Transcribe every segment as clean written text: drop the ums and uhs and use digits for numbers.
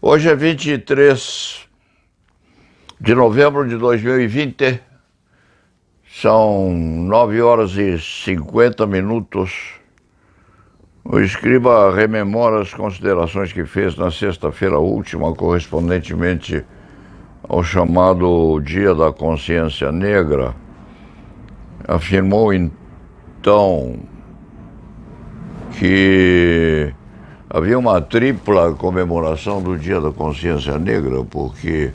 Hoje é 23 de novembro de 2020, são 9 horas e 50 minutos. O escriba rememora as considerações que fez na sexta-feira última, correspondentemente ao chamado Dia da Consciência Negra. Afirmou então que havia uma tripla comemoração do Dia da Consciência Negra, porque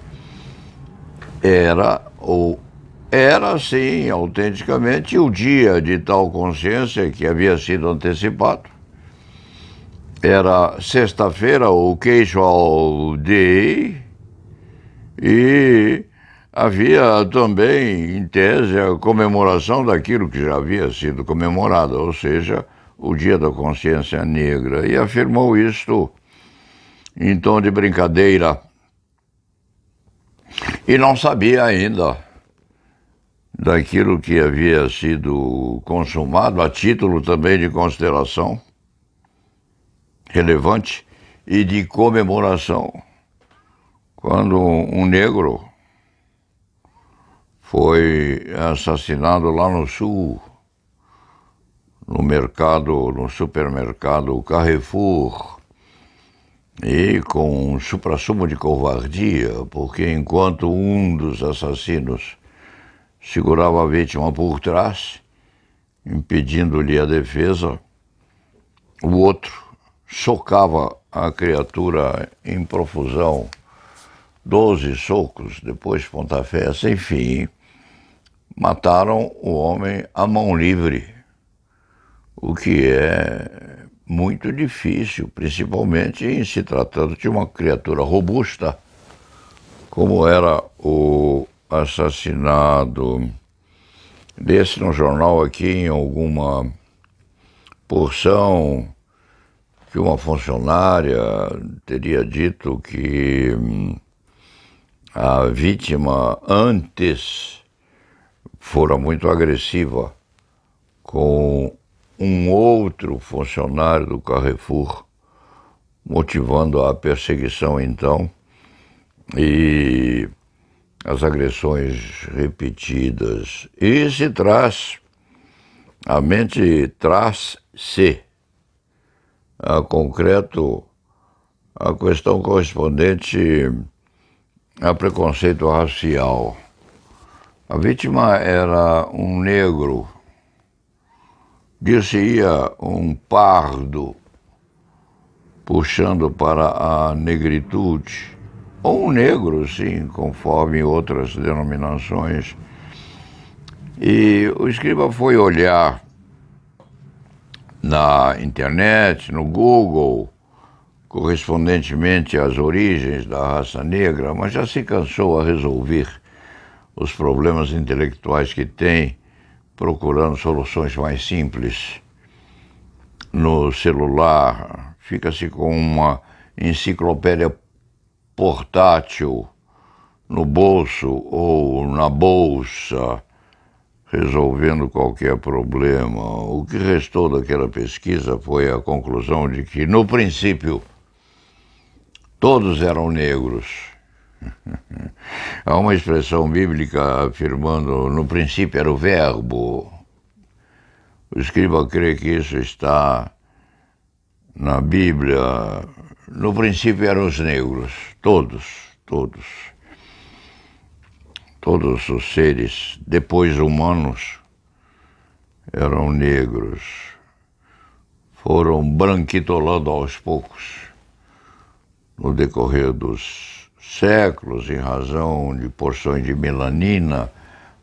era sim, autenticamente, o dia de tal consciência que havia sido antecipado. Era sexta-feira, o Casual Day, e havia também, em tese, a comemoração daquilo que já havia sido comemorado, ou seja, o Dia da Consciência Negra. E afirmou isto em tom de brincadeira. E não sabia ainda daquilo que havia sido consumado, a título também de consideração relevante e de comemoração, quando um negro foi assassinado lá no sul, no supermercado Carrefour, e com um suprassumo de covardia, porque enquanto um dos assassinos segurava a vítima por trás, impedindo-lhe a defesa, o outro socava a criatura em profusão, 12 socos, depois pontapés, enfim, mataram o homem à mão livre, o que é muito difícil, principalmente em se tratando de uma criatura robusta, como era o assassinado. Desse no jornal aqui, em alguma porção, que uma funcionária teria dito que a vítima antes fora muito agressiva com um outro funcionário do Carrefour, motivando a perseguição então, e as agressões repetidas. E a mente traz-se a concreto a questão correspondente a preconceito racial. A vítima era um negro, dir-se-ia um pardo, puxando para a negritude, ou um negro, sim, conforme outras denominações. E o escriba foi olhar na internet, no Google, correspondentemente às origens da raça negra, mas já se cansou a resolver os problemas intelectuais que tem, procurando soluções mais simples. No celular, fica-se com uma enciclopédia portátil no bolso ou na bolsa, resolvendo qualquer problema. O que restou daquela pesquisa foi a conclusão de que, no princípio, todos eram negros. Há uma expressão bíblica afirmando, no princípio era o verbo. O escriba crê que isso está na Bíblia. No princípio eram os negros, todos os seres depois humanos eram negros. Foram branquitolando aos poucos no decorrer dos séculos, em razão de porções de melanina,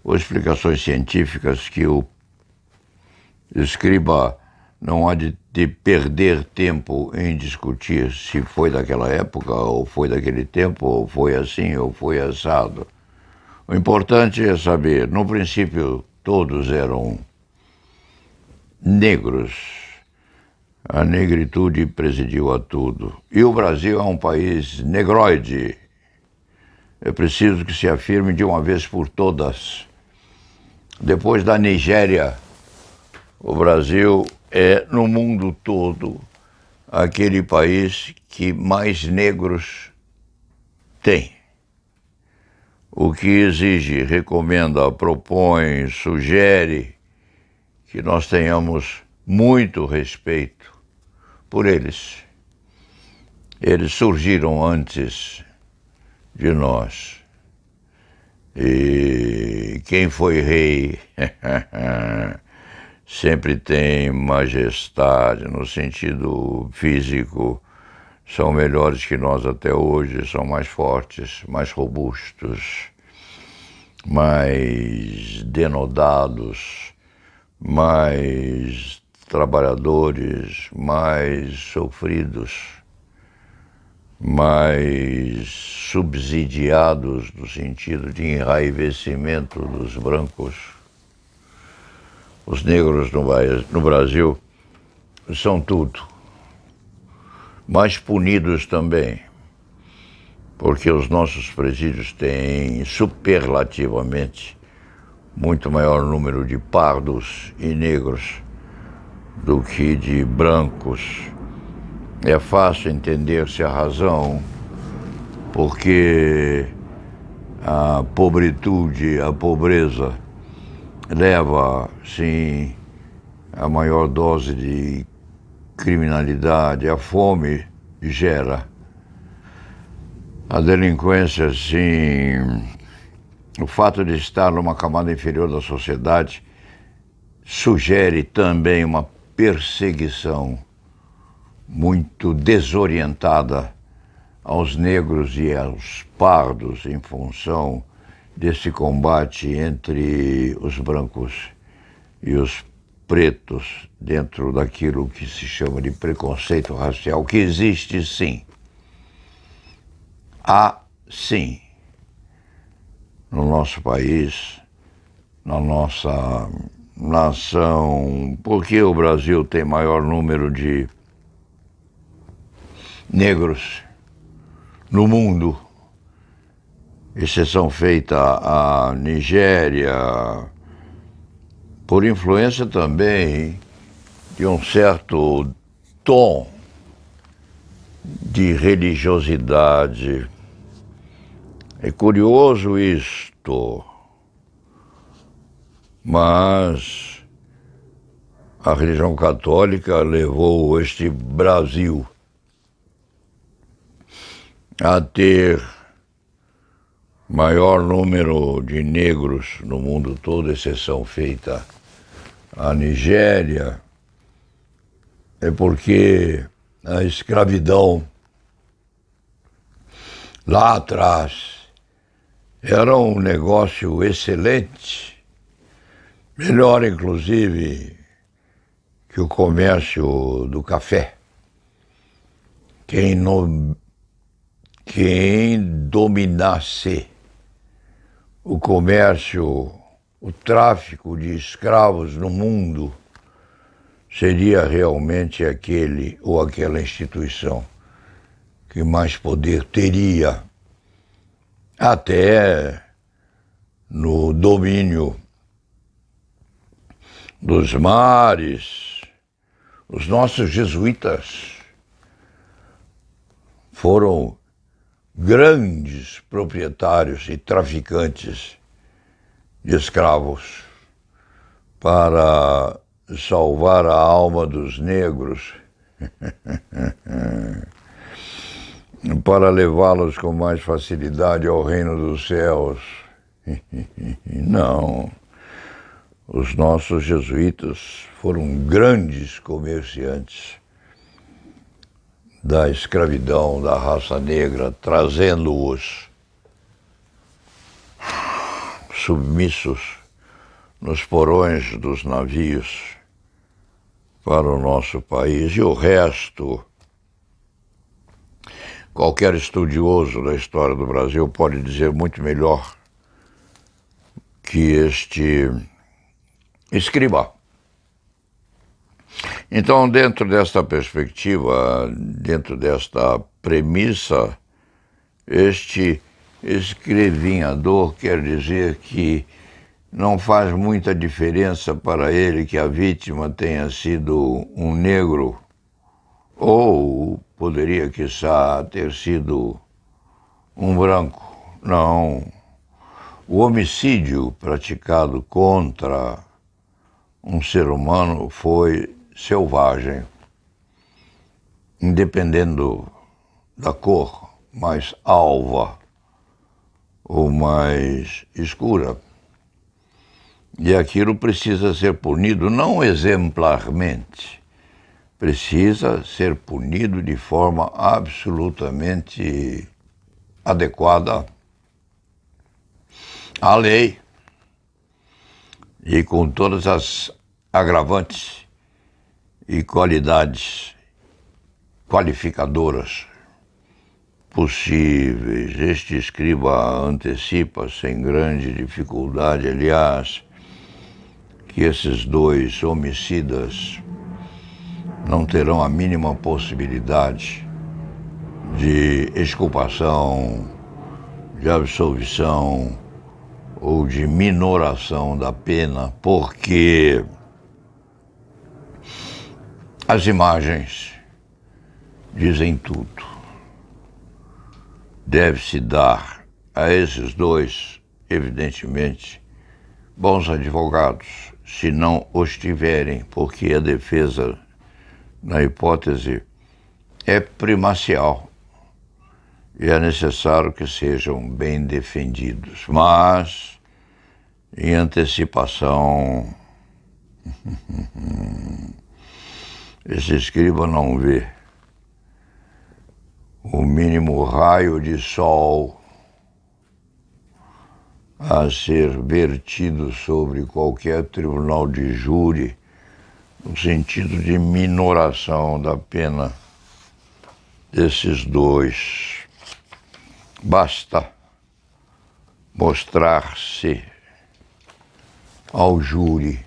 ou explicações científicas que o escriba não há de perder tempo em discutir se foi daquela época, ou foi daquele tempo, ou foi assim, ou foi assado. O importante é saber, no princípio, todos eram negros. A negritude presidiu a tudo. E o Brasil é um país negroide. É preciso que se afirme de uma vez por todas. Depois da Nigéria, o Brasil é, no mundo todo, aquele país que mais negros Tem. O que exige, recomenda, propõe, sugere que nós tenhamos muito respeito por eles. Eles surgiram antes de nós. E quem foi rei sempre tem majestade no sentido físico, são melhores que nós até hoje, são mais fortes, mais robustos, mais denodados, mais trabalhadores, mais sofridos, mais subsidiados no sentido de enraivecimento dos brancos. Os negros no Brasil são tudo, mas punidos também, porque os nossos presídios têm superlativamente muito maior número de pardos e negros do que de brancos. É fácil entender-se a razão, porque a pobritude, a pobreza, leva, sim, a maior dose de criminalidade, a fome gera. A delinquência, sim, o fato de estar numa camada inferior da sociedade sugere também uma perseguição muito desorientada aos negros e aos pardos em função desse combate entre os brancos e os pretos dentro daquilo que se chama de preconceito racial, que existe sim. Há sim no nosso país, na nossa nação, porque o Brasil tem maior número de negros no mundo, exceção feita à Nigéria, por influência também de um certo tom de religiosidade. É curioso isto, mas a religião católica levou este Brasil a ter maior número de negros no mundo todo, exceção feita à Nigéria, é porque a escravidão lá atrás era um negócio excelente, melhor inclusive que o comércio do café. Quem dominasse o comércio, o tráfico de escravos no mundo, seria realmente aquele ou aquela instituição que mais poder teria, até no domínio dos mares. Os nossos jesuítas foram grandes proprietários e traficantes de escravos para salvar a alma dos negros, para levá-los com mais facilidade ao reino dos céus. Não, os nossos jesuítas foram grandes comerciantes da escravidão da raça negra, trazendo-os submissos nos porões dos navios para o nosso país. E o resto, qualquer estudioso da história do Brasil pode dizer muito melhor que este escriba. Então, dentro desta perspectiva, dentro desta premissa, este escrevinhador quer dizer que não faz muita diferença para ele que a vítima tenha sido um negro, ou poderia, quiçá, ter sido um branco. Não. O homicídio praticado contra um ser humano foi selvagem, independendo da cor, mais alva ou mais escura. E aquilo precisa ser punido não exemplarmente, precisa ser punido de forma absolutamente adequada à lei e com todas as agravantes e qualidades qualificadoras possíveis. Este escriba antecipa sem grande dificuldade, aliás, que esses dois homicidas não terão a mínima possibilidade de exculpação, de absolvição ou de minoração da pena, porque as imagens dizem tudo. Deve-se dar a esses dois, evidentemente, bons advogados, se não os tiverem, porque a defesa, na hipótese, é primacial e é necessário que sejam bem defendidos. Mas, em antecipação, esse escriba não vê o mínimo raio de sol a ser vertido sobre qualquer tribunal de júri no sentido de minoração da pena desses dois. Basta mostrar-se ao júri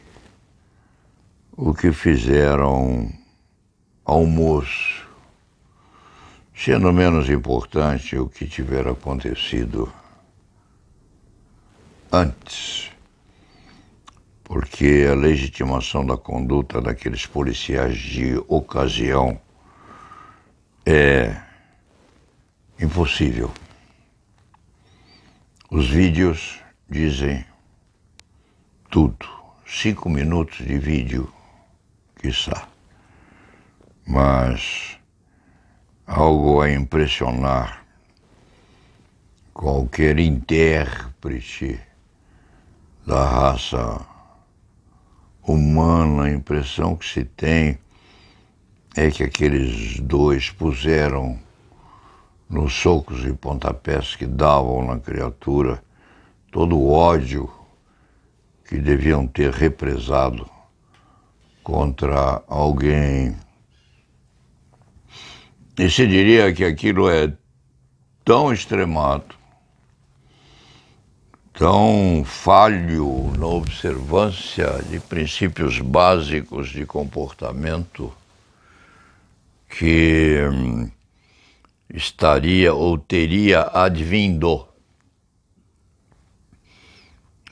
o que fizeram ao moço, sendo menos importante o que tiver acontecido antes, porque a legitimação da conduta daqueles policiais de ocasião é impossível. Os vídeos dizem tudo. 5 minutos de vídeo, quiçá. Mas algo a impressionar qualquer intérprete da raça humana. A impressão que se tem é que aqueles dois puseram nos socos e pontapés que davam na criatura todo o ódio que deviam ter represado contra alguém. E se diria que aquilo é tão extremado, tão falho na observância de princípios básicos de comportamento, que estaria ou teria advindo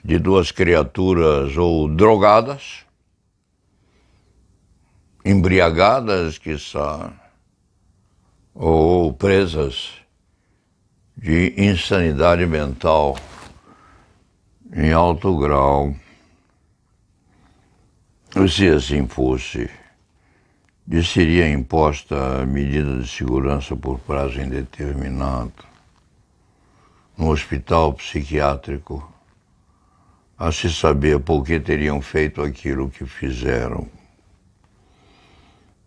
de duas criaturas ou drogadas, embriagadas, quiçá, ou presas de insanidade mental em alto grau. E se assim fosse, lhe seria imposta a medida de segurança por prazo indeterminado no hospital psiquiátrico, a se saber por que teriam feito aquilo que fizeram.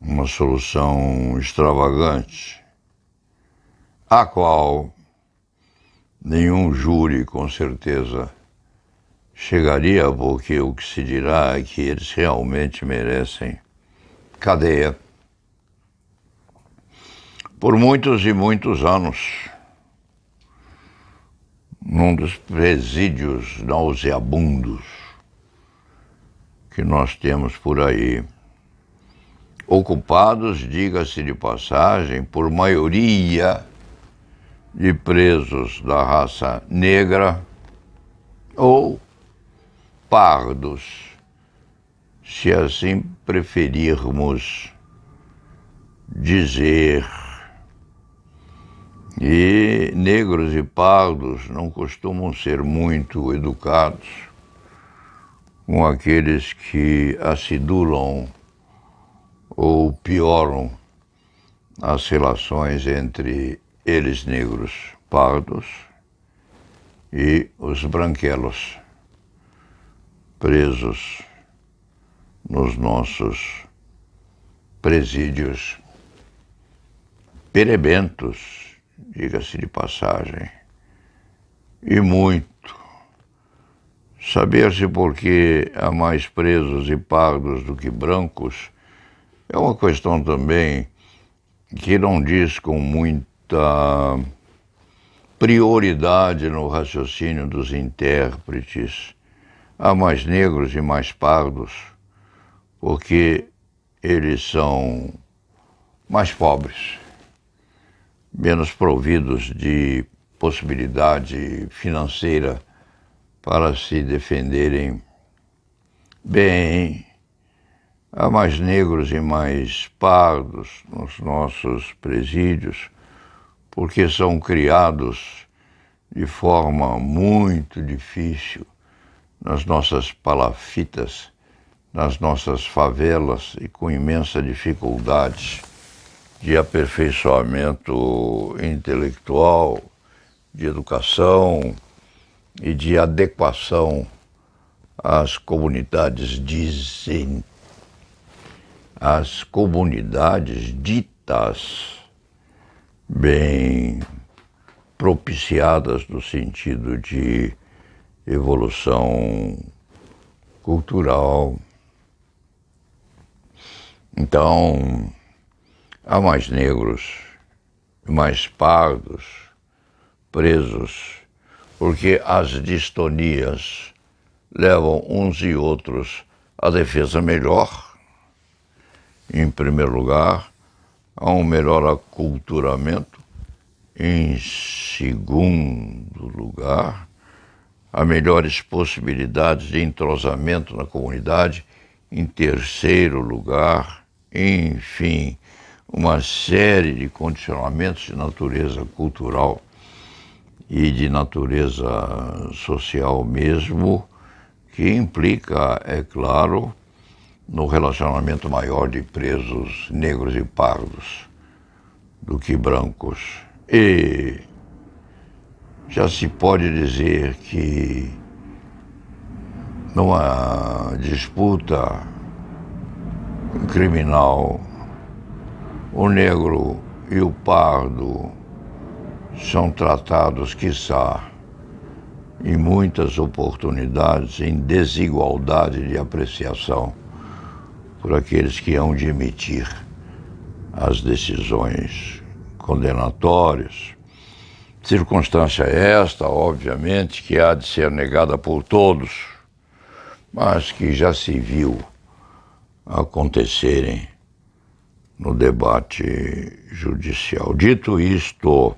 Uma solução extravagante, a qual nenhum júri, com certeza, chegaria, porque o que se dirá é que eles realmente merecem cadeia por muitos e muitos anos, num dos presídios nauseabundos que nós temos por aí, ocupados, diga-se de passagem, por maioria de presos da raça negra ou pardos, se assim preferirmos dizer. E negros e pardos não costumam ser muito educados com aqueles que acidulam ou pioram as relações entre eles negros pardos e os branquelos presos nos nossos presídios perebentos, diga-se de passagem, e muito. Saber-se por que há mais presos e pardos do que brancos é uma questão também que não diz com muita prioridade no raciocínio dos intérpretes. Há mais negros e mais pardos porque eles são mais pobres, menos providos de possibilidade financeira para se defenderem bem. Há mais negros e mais pardos nos nossos presídios porque são criados de forma muito difícil nas nossas palafitas, nas nossas favelas e com imensa dificuldade de aperfeiçoamento intelectual, de educação e de adequação às comunidades as comunidades ditas bem propiciadas no sentido de evolução cultural. Então, há mais negros e mais pardos presos porque as distonias levam uns e outros à defesa melhor, em primeiro lugar, a um melhor aculturamento, em segundo lugar, a melhores possibilidades de entrosamento na comunidade, em terceiro lugar, enfim, uma série de condicionamentos de natureza cultural e de natureza social mesmo, que implica, é claro, no relacionamento maior de presos negros e pardos do que brancos. E já se pode dizer que numa disputa criminal, o negro e o pardo são tratados, quiçá, em muitas oportunidades, em desigualdade de apreciação por aqueles que hão de emitir as decisões condenatórias. Circunstância esta, obviamente, que há de ser negada por todos, mas que já se viu acontecerem no debate judicial. Dito isto,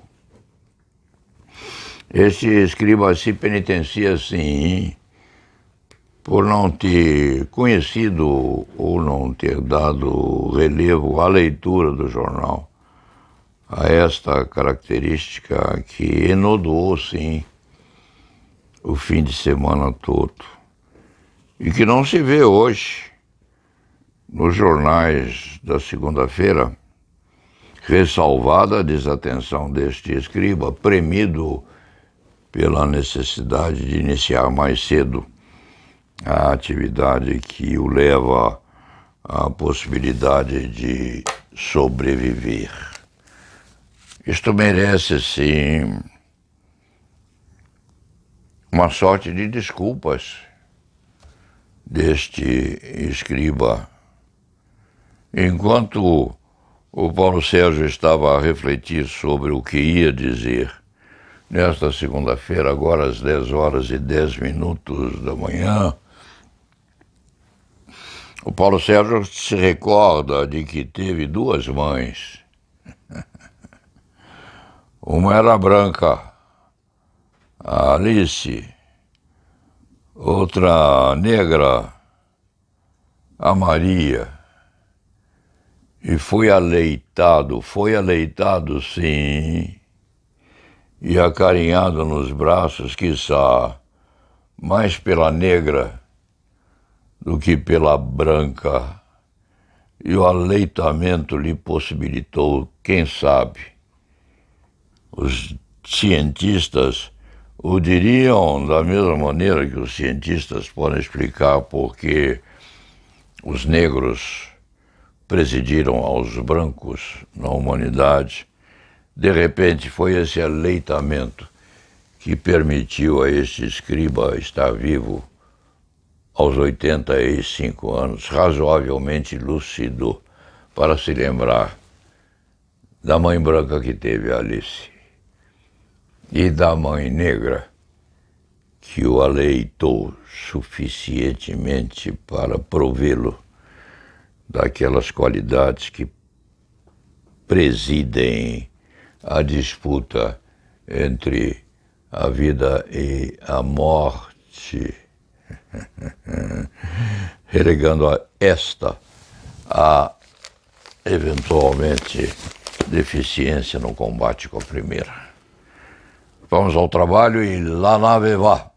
esse escriba se penitencia, sim, por não ter conhecido ou não ter dado relevo à leitura do jornal, a esta característica que enodoou, sim, o fim de semana todo, e que não se vê hoje nos jornais da segunda-feira, ressalvada a desatenção deste escriba, premido pela necessidade de iniciar mais cedo a atividade que o leva à possibilidade de sobreviver. Isto merece, sim, uma sorte de desculpas deste escriba. Enquanto o Paulo Sérgio estava a refletir sobre o que ia dizer nesta segunda-feira, agora às 10h10 da manhã, o Paulo Sérgio se recorda de que teve duas mães. Uma era branca, a Alice, outra negra, a Maria. E foi aleitado sim, e acarinhado nos braços, quiçá mais pela negra do que pela branca, e o aleitamento lhe possibilitou, quem sabe. Os cientistas o diriam da mesma maneira que os cientistas podem explicar por que os negros presidiram aos brancos na humanidade. De repente, foi esse aleitamento que permitiu a este escriba estar vivo aos 85 anos, razoavelmente lúcido, para se lembrar da mãe branca que teve Alice e da mãe negra que o aleitou suficientemente para provê-lo daquelas qualidades que presidem a disputa entre a vida e a morte, relegando a esta a, eventualmente, deficiência no combate com a primeira. Vamos ao trabalho e lá nave vá.